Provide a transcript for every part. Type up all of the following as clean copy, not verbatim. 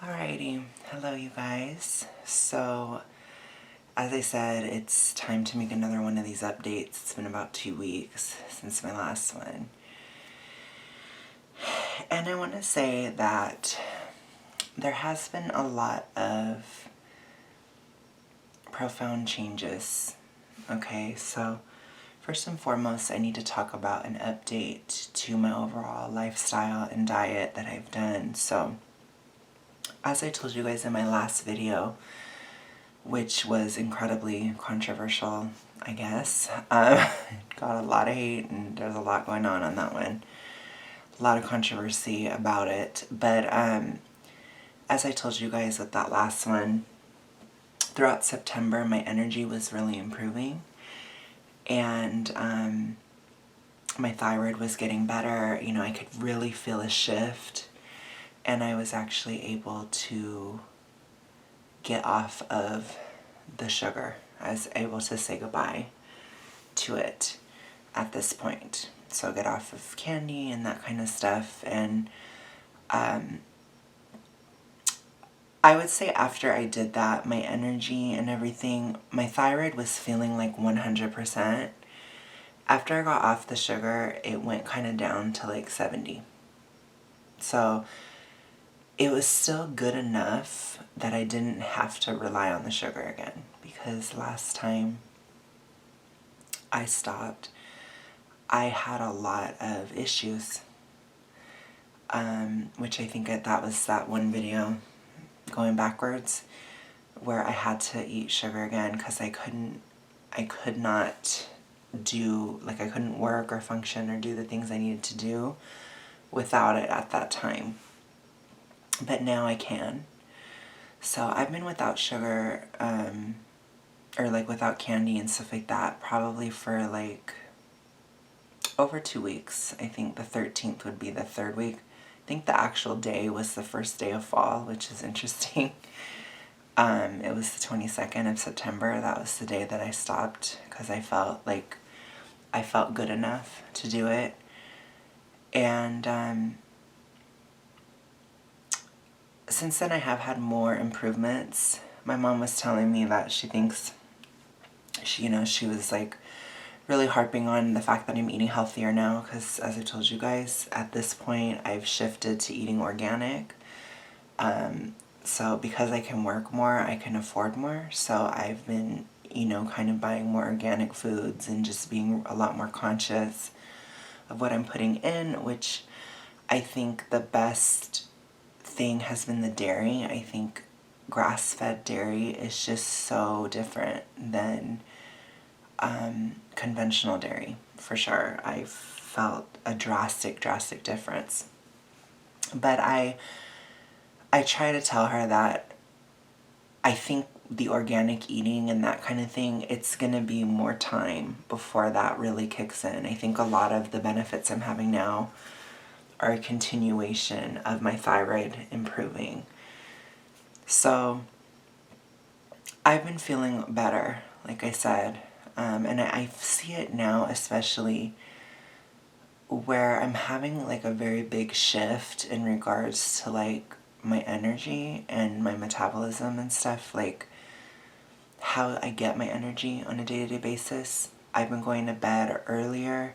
Alrighty, hello you guys. So, as I said, it's time to make another one of these updates. It's been about 2 weeks since my last one. And I want to say that there has been a lot of profound changes. Okay, so first and foremost, I need to talk about an update to my overall lifestyle and diet that I've done. So, as I told you guys in my last video, which was incredibly controversial, I guess. Got a lot of hate and there's a lot going on that one. A lot of controversy about it. But as I told you guys with that last one, throughout September my energy was really improving. And my thyroid was getting better. You know, I could really feel a shift. And I was actually able to get off of the sugar. I was able to say goodbye to it at this point. So get off of candy and that kind of stuff. And I would say after I did that, my energy and everything, my thyroid was feeling like 100%. After I got off the sugar, it went kind of down to like 70. So it was still good enough that I didn't have to rely on the sugar again, because last time I stopped, I had a lot of issues, which I think that was that one video going backwards where I had to eat sugar again because I could not do, like I couldn't work or function or do the things I needed to do without it at that time. But now I can. So I've been without sugar, or like without candy and stuff like that, probably for like over 2 weeks. I think the 13th would be the third week. I think the actual day was the first day of fall, which is interesting. It was the 22nd of September. That was the day that I stopped because I felt like I felt good enough to do it. And since then I have had more improvements. My mom was telling me that she thinks she was like really harping on the fact that I'm eating healthier now, because as I told you guys, at this point I've shifted to eating organic. So because I can work more, I can afford more. So I've been, kind of buying more organic foods and just being a lot more conscious of what I'm putting in, which I think the best thing has been the dairy. I think grass-fed dairy is just so different than conventional dairy, for sure. I felt a drastic difference. But I try to tell her that I think the organic eating and that kind of thing, it's going to be more time before that really kicks in. I think a lot of the benefits I'm having now are a continuation of my thyroid improving. So I've been feeling better, like I said, and I see it now, especially where I'm having like a very big shift in regards to like my energy and my metabolism and stuff, like how I get my energy on a day-to-day basis. I've been going to bed earlier.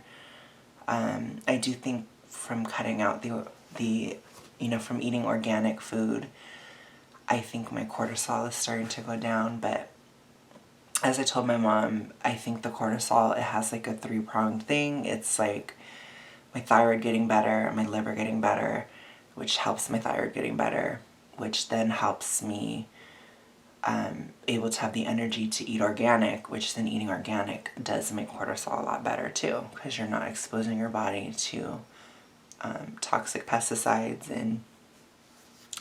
I do think from cutting out the from eating organic food, I think my cortisol is starting to go down. But as I told my mom, I think the cortisol, it has like a 3-pronged thing. It's like my thyroid getting better, my liver getting better, which helps my thyroid getting better, which then helps me able to have the energy to eat organic, which then eating organic does make cortisol a lot better too, because you're not exposing your body to toxic pesticides and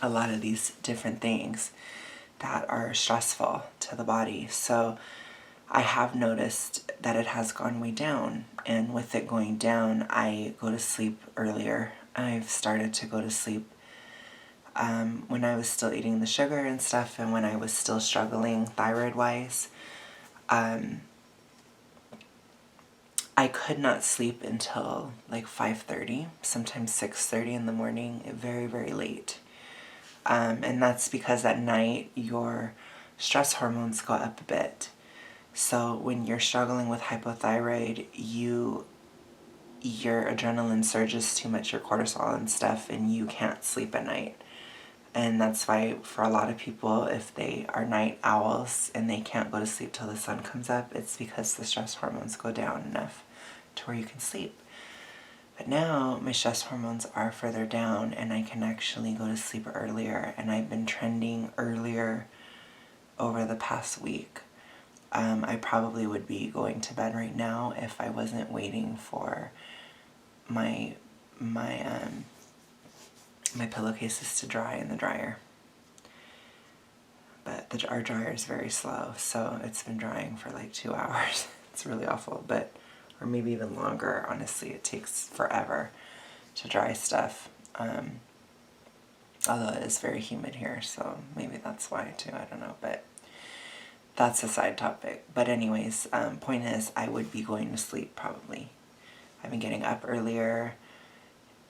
a lot of these different things that are stressful to the body. So I have noticed that it has gone way down, and with it going down, I go to sleep earlier. I've started to go to sleep when I was still eating the sugar and stuff, and when I was still struggling thyroid-wise. I could not sleep until like 5:30, sometimes 6:30 in the morning, very, very late. And that's because at night your stress hormones go up a bit. So when you're struggling with hypothyroid, your adrenaline surges too much, your cortisol and stuff, and you can't sleep at night. And that's why for a lot of people, if they are night owls and they can't go to sleep till the sun comes up, it's because the stress hormones go down enough to where you can sleep. But now my stress hormones are further down and I can actually go to sleep earlier, and I've been trending earlier over the past week. I probably would be going to bed right now if I wasn't waiting for my pillowcases to dry in the dryer. But our dryer is very slow, so it's been drying for like 2 hours. It's really awful, or maybe even longer, honestly. It takes forever to dry stuff. Although it is very humid here, so maybe that's why too, I don't know, but that's a side topic. But anyways, point is, I would be going to sleep probably. I've been getting up earlier,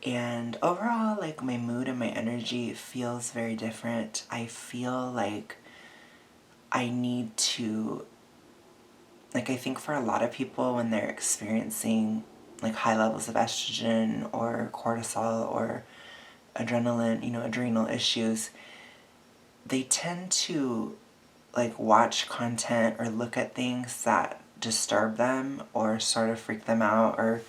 and overall, like, my mood and my energy feels very different. I feel like I need to, like, I think for a lot of people when they're experiencing like high levels of estrogen or cortisol or adrenaline, adrenal issues, they tend to like watch content or look at things that disturb them or sort of freak them out, or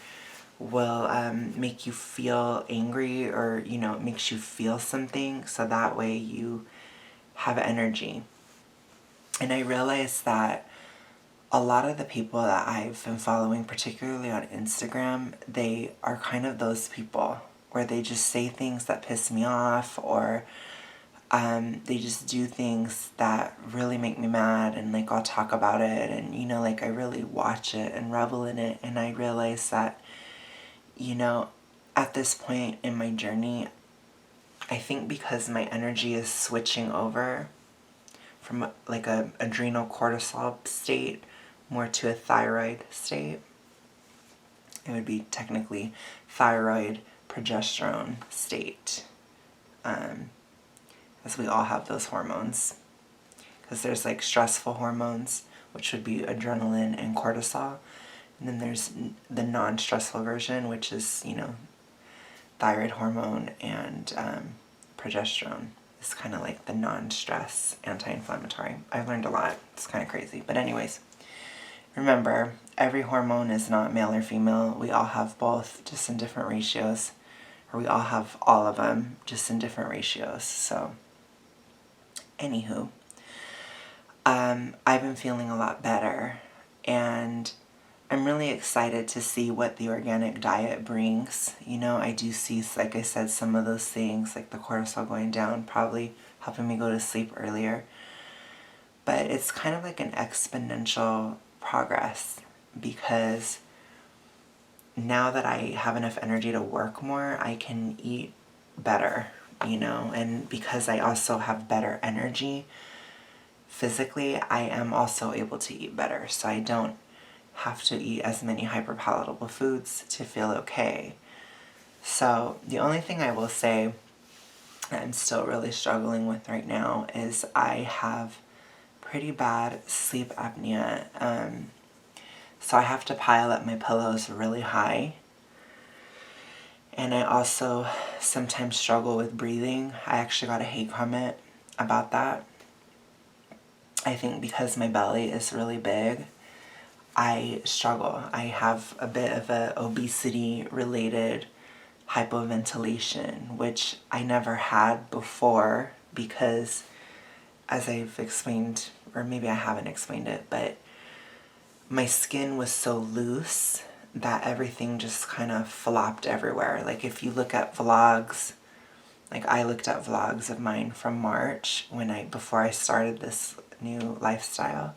will make you feel angry, or it makes you feel something, so that way you have energy. And I realized that a lot of the people that I've been following, particularly on Instagram, they are kind of those people where they just say things that piss me off, or they just do things that really make me mad, and like I'll talk about it, and like I really watch it and revel in it. And I realize that at this point in my journey, I think because my energy is switching over from like a adrenal cortisol state more to a thyroid state. It would be technically thyroid progesterone state, as we all have those hormones. Because there's like stressful hormones, which would be adrenaline and cortisol. And then there's the non-stressful version, which is, thyroid hormone and progesterone. It's kind of like the non-stress anti-inflammatory. I've learned a lot. It's kind of crazy. But anyways, remember, every hormone is not male or female. We all have both, just in different ratios. Or we all have all of them, just in different ratios. So, anywho, I've been feeling a lot better. And I'm really excited to see what the organic diet brings. I do see, like I said, some of those things, like the cortisol going down, probably helping me go to sleep earlier. But it's kind of like an exponential progress, because now that I have enough energy to work more, I can eat better, and because I also have better energy physically, I am also able to eat better. So I don't have to eat as many hyperpalatable foods to feel okay. So the only thing I will say that I'm still really struggling with right now is I have pretty bad sleep apnea. So I have to pile up my pillows really high. And I also sometimes struggle with breathing. I actually got a hate comment about that. I think because my belly is really big, I struggle. I have a bit of a obesity-related hypoventilation, which I never had before because, as I've explained, or maybe I haven't explained it, but my skin was so loose that everything just kind of flopped everywhere. Like if you look at vlogs, like I looked at vlogs of mine from March before I started this new lifestyle,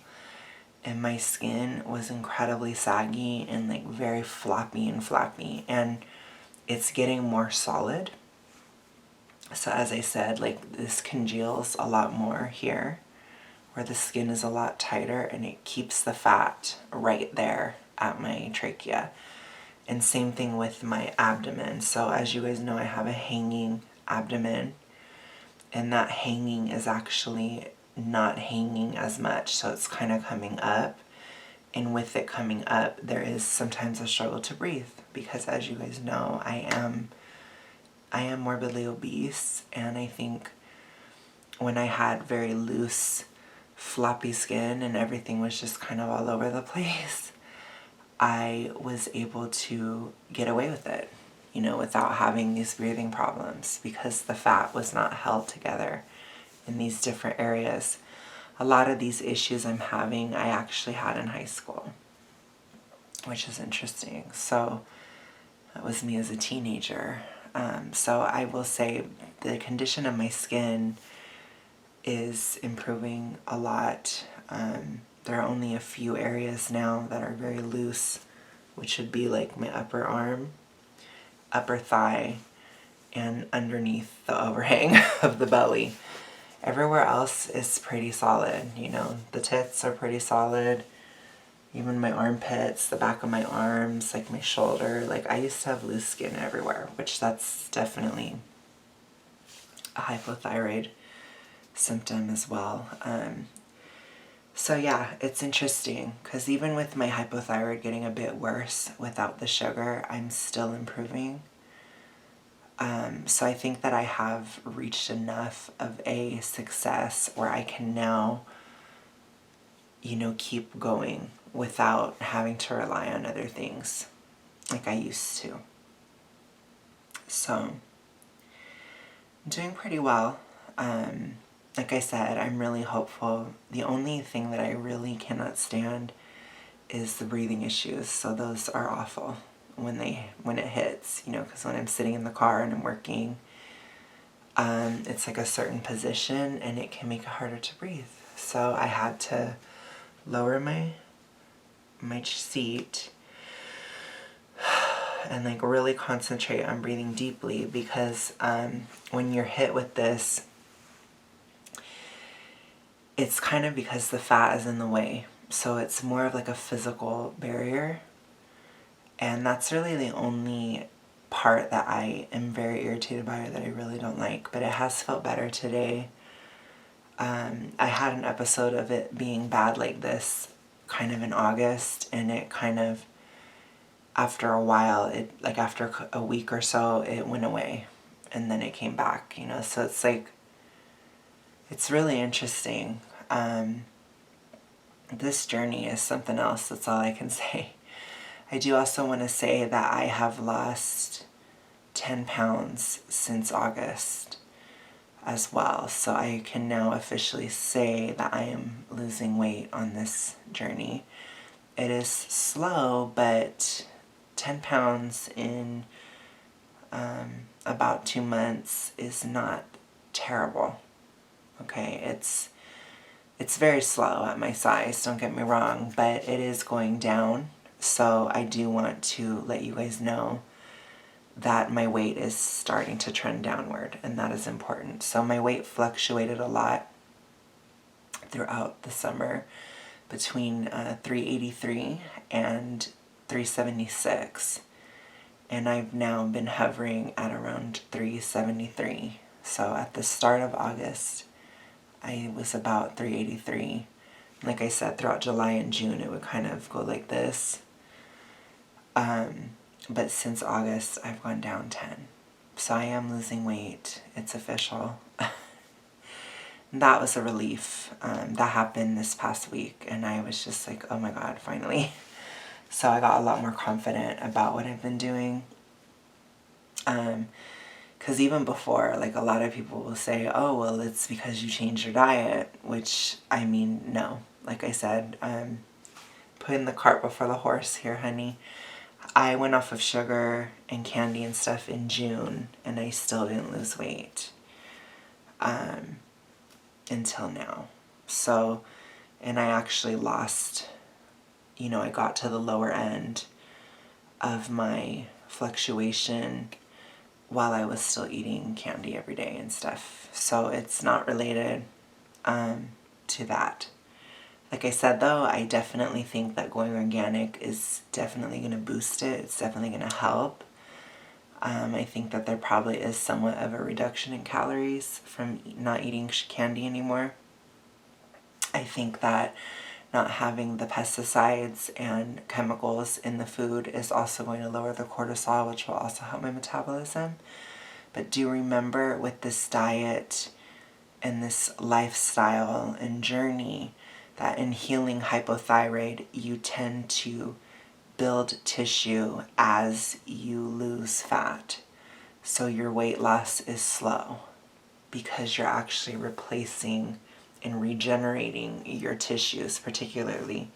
and my skin was incredibly saggy and like very floppy and flappy, and it's getting more solid. So as I said, like this congeals a lot more here, where the skin is a lot tighter, and it keeps the fat right there at my trachea. And same thing with my abdomen. So as you guys know, I have a hanging abdomen, And that hanging is actually not hanging as much, so it's kind of coming up. And with it coming up, there is sometimes a struggle to breathe, because as you guys know, I am morbidly obese, and I think when I had very loose, floppy skin and everything was just kind of all over the place, I was able to get away with it, without having these breathing problems, because the fat was not held together in these different areas. A lot of these issues I'm having, I actually had in high school, which is interesting. So that was me as a teenager. So I will say the condition of my skin is improving a lot. There are only a few areas now that are very loose, which would be like my upper arm, upper thigh, and underneath the overhang of the belly. Everywhere else is pretty solid, the tits are pretty solid, even my armpits, the back of my arms, like my shoulder. Like, I used to have loose skin everywhere, which that's definitely a hypothyroid symptom as well. So yeah, it's interesting, because even with my hypothyroid getting a bit worse without the sugar, I'm still improving. So I think that I have reached enough of a success where I can now, keep going without having to rely on other things like I used to. So I'm doing pretty well. Like I said, I'm really hopeful. The only thing that I really cannot stand is the breathing issues. So those are awful when it hits, because when I'm sitting in the car and I'm working, it's like a certain position and it can make it harder to breathe. So I had to lower my seat and like really concentrate on breathing deeply, because when you're hit with this, it's kind of because the fat is in the way. So it's more of like a physical barrier. And that's really the only part that I am very irritated by, or that I really don't like. But it has felt better today. I had an episode of it being bad like this kind of in August, and it kind of, after a while, after a week or so, it went away. And then it came back, So it's like, it's really interesting. This journey is something else, that's all I can say. I do also want to say that I have lost 10 pounds since August as well. So I can now officially say that I am losing weight on this journey. It is slow, but 10 pounds in about 2 months is not terrible. Okay, it's very slow at my size, don't get me wrong, but it is going down. So I do want to let you guys know that my weight is starting to trend downward, and that is important. So my weight fluctuated a lot throughout the summer between 383 and 376. And I've now been hovering at around 373. So at the start of August, I was about 383. Like I said, throughout July and June, it would kind of go like this. But since August, I've gone down 10. So I am losing weight. It's official. That was a relief. That happened this past week, and I was just like, oh my God, finally. So I got a lot more confident about what I've been doing. Because even before, like, a lot of people will say, oh, well, it's because you changed your diet, which, I mean, no. Like I said, putting the cart before the horse here, honey. I went off of sugar and candy and stuff in June, and I still didn't lose weight until now. So, and I actually lost, I got to the lower end of my fluctuation while I was still eating candy every day and stuff. So it's not related to that. Like I said, though, I definitely think that going organic is definitely going to boost it. It's definitely going to help. I think that there probably is somewhat of a reduction in calories from not eating candy anymore. I think that not having the pesticides and chemicals in the food is also going to lower the cortisol, which will also help my metabolism. But do remember, with this diet and this lifestyle and journey, that in healing hypothyroid, you tend to build tissue as you lose fat. So your weight loss is slow because you're actually replacing and regenerating your tissues, particularly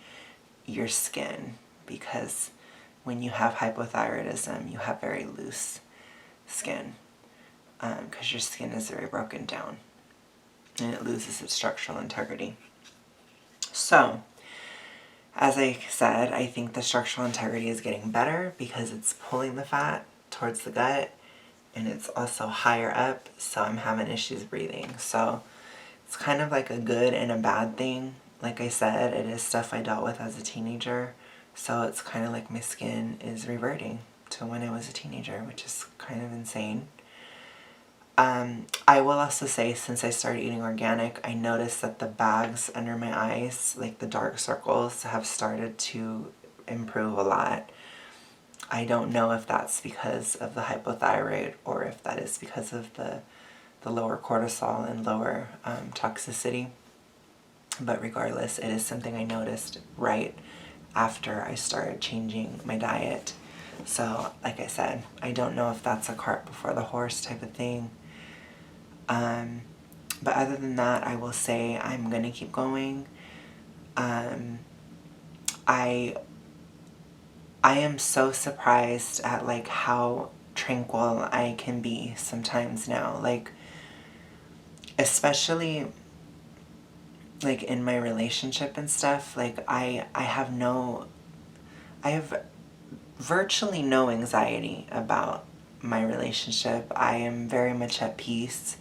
your skin, because when you have hypothyroidism, you have very loose skin, because your skin is very broken down and it loses its structural integrity. So, as I said, I think the structural integrity is getting better because it's pulling the fat towards the gut, and it's also higher up, so I'm having issues breathing. So it's kind of like a good and a bad thing. Like I said, it is stuff I dealt with as a teenager, so it's kind of like my skin is reverting to when I was a teenager, which is kind of insane. I will also say, since I started eating organic, I noticed that the bags under my eyes, like the dark circles, have started to improve a lot. I don't know if that's because of the hypothyroid or if that is because of the lower cortisol and lower toxicity. But regardless, it is something I noticed right after I started changing my diet. So, like I said, I don't know if that's a cart before the horse type of thing. But other than that, I will say I'm going to keep going. I am so surprised at like how tranquil I can be sometimes now. Like, especially like in my relationship and stuff, like I have virtually no anxiety about my relationship. I am very much at peace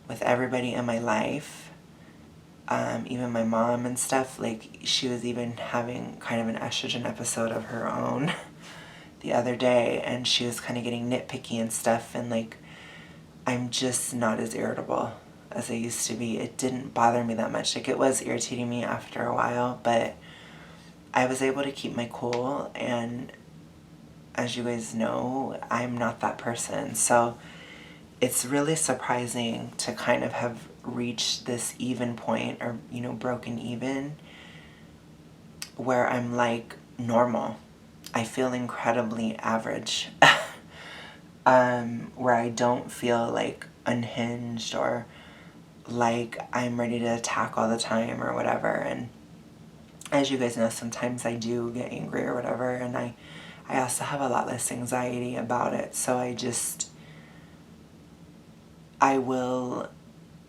with everybody in my life. Even my mom and stuff, like she was even having kind of an estrogen episode of her own the other day, and she was kind of getting nitpicky and stuff, and like I'm just not as irritable as I used to be. It didn't bother me that much. Like, it was irritating me after a while, but I was able to keep my cool, and as you guys know, I'm not that person. So it's really surprising to kind of have reached this even point, or, you know, broken even, where I'm like normal. I feel incredibly average. Where I don't feel like unhinged or like I'm ready to attack all the time or whatever. And as you guys know, sometimes I do get angry or whatever, and I also have a lot less anxiety about it. So I will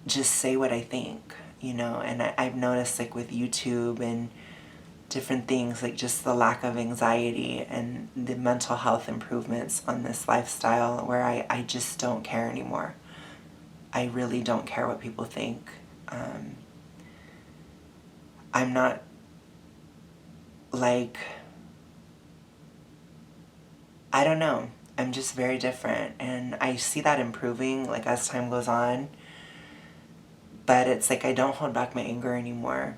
just say what I think, you know. And I've noticed, like with YouTube and different things, like just the lack of anxiety and the mental health improvements on this lifestyle, where I just don't care anymore. I really don't care what people think. I'm not like, I don't know. I'm just very different, and I see that improving like as time goes on. But it's like I don't hold back my anger anymore,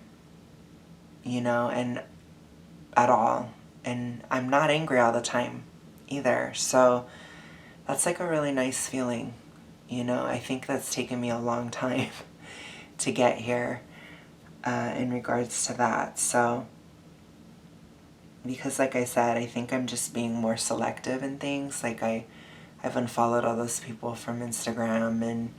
you know, and at all. And I'm not angry all the time either. So that's like a really nice feeling, you know. I think that's taken me a long time to get here in regards to that. So, because like I said, I think I'm just being more selective in things. Like I've unfollowed all those people from Instagram, and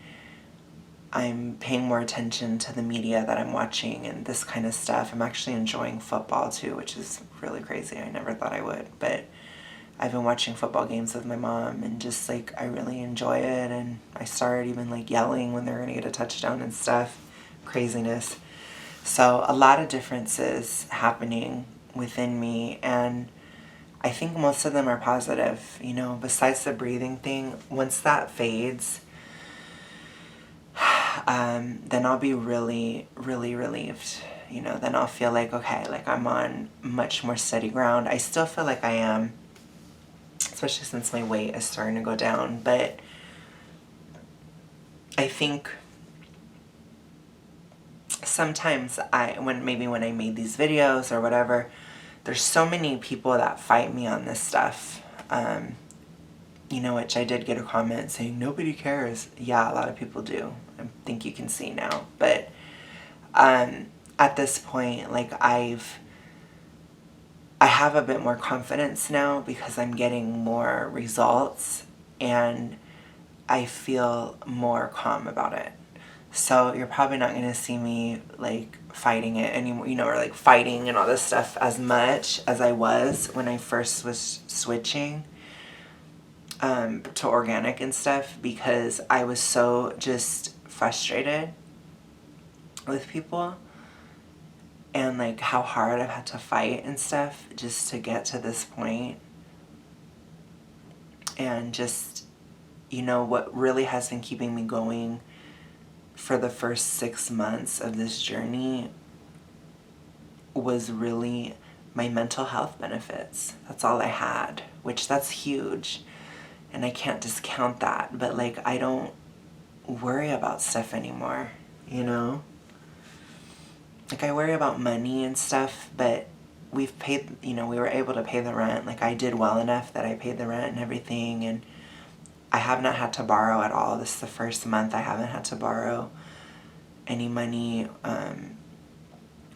I'm paying more attention to the media that I'm watching and this kind of stuff. I'm actually enjoying football too, which is really crazy. I never thought I would, but I've been watching football games with my mom, and just like I really enjoy it. And I started even like yelling when they're gonna get a touchdown and stuff. Craziness. So a lot of differences happening within me, and I think most of them are positive, you know. Besides the breathing thing, once that fades, then I'll be really, really relieved. You know, then I'll feel like, okay, like I'm on much more steady ground. I still feel like I am. That's especially since my weight is starting to go down. But I think sometimes when I made these videos or whatever, there's so many people that fight me on this stuff. Which I did get a comment saying nobody cares. Yeah, a lot of people do. I think you can see now. But at this point, like I have a bit more confidence now because I'm getting more results and I feel more calm about it. So you're probably not going to see me like fighting it anymore, or like fighting and all this stuff as much as I was when I first was switching to organic and stuff, because I was so just frustrated with people and like how hard I've had to fight and stuff just to get to this point. And just, what really has been keeping me going for the first 6 months of this journey was really my mental health benefits. That's all I had, which that's huge. And I can't discount that. But like, I don't worry about stuff anymore, Like I worry about money and stuff, but we've paid, we were able to pay the rent. Like I did well enough that I paid the rent and everything, and I have not had to borrow at all. This is the first month I haven't had to borrow any money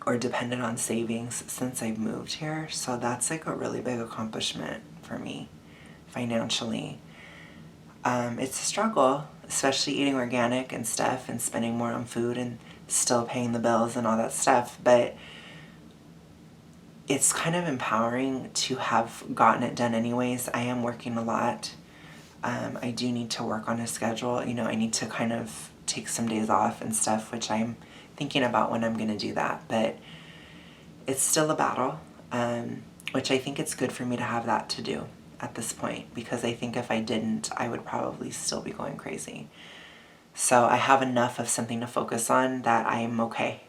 or depended on savings since I've moved here. So that's like a really big accomplishment for me financially. It's a struggle, especially eating organic and stuff and spending more on food and still paying the bills and all that stuff. But it's kind of empowering to have gotten it done anyways. I am working a lot. I do need to work on a schedule. I need to kind of take some days off and stuff, which I'm thinking about when I'm going to do that. But it's still a battle, which I think it's good for me to have that to do at this point, because I think if I didn't, I would probably still be going crazy. So I have enough of something to focus on that I am okay,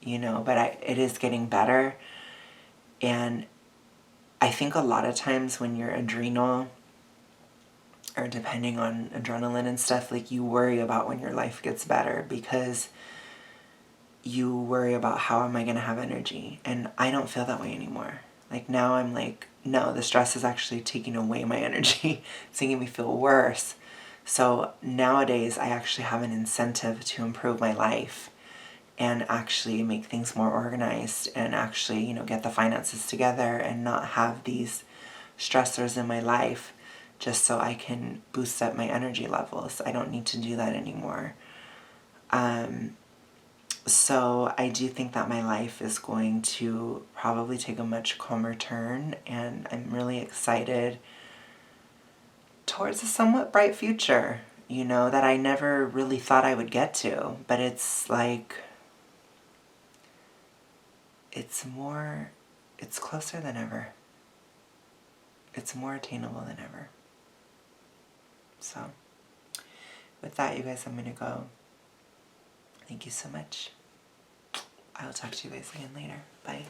but it is getting better. And I think a lot of times when you're adrenal, or depending on adrenaline and stuff, like you worry about when your life gets better, because you worry about how am I going to have energy. And I don't feel that way anymore. Like now I'm like, no, the stress is actually taking away my energy. It's making me feel worse. So nowadays I actually have an incentive to improve my life and actually make things more organized and actually, get the finances together and not have these stressors in my life just so I can boost up my energy levels. I don't need to do that anymore. So I do think that my life is going to probably take a much calmer turn, and I'm really excited towards a somewhat bright future, that I never really thought I would get to. But it's like, it's closer than ever. It's more attainable than ever. So with that, you guys, I'm going to go. Thank you so much. I'll talk to you guys again later. Bye.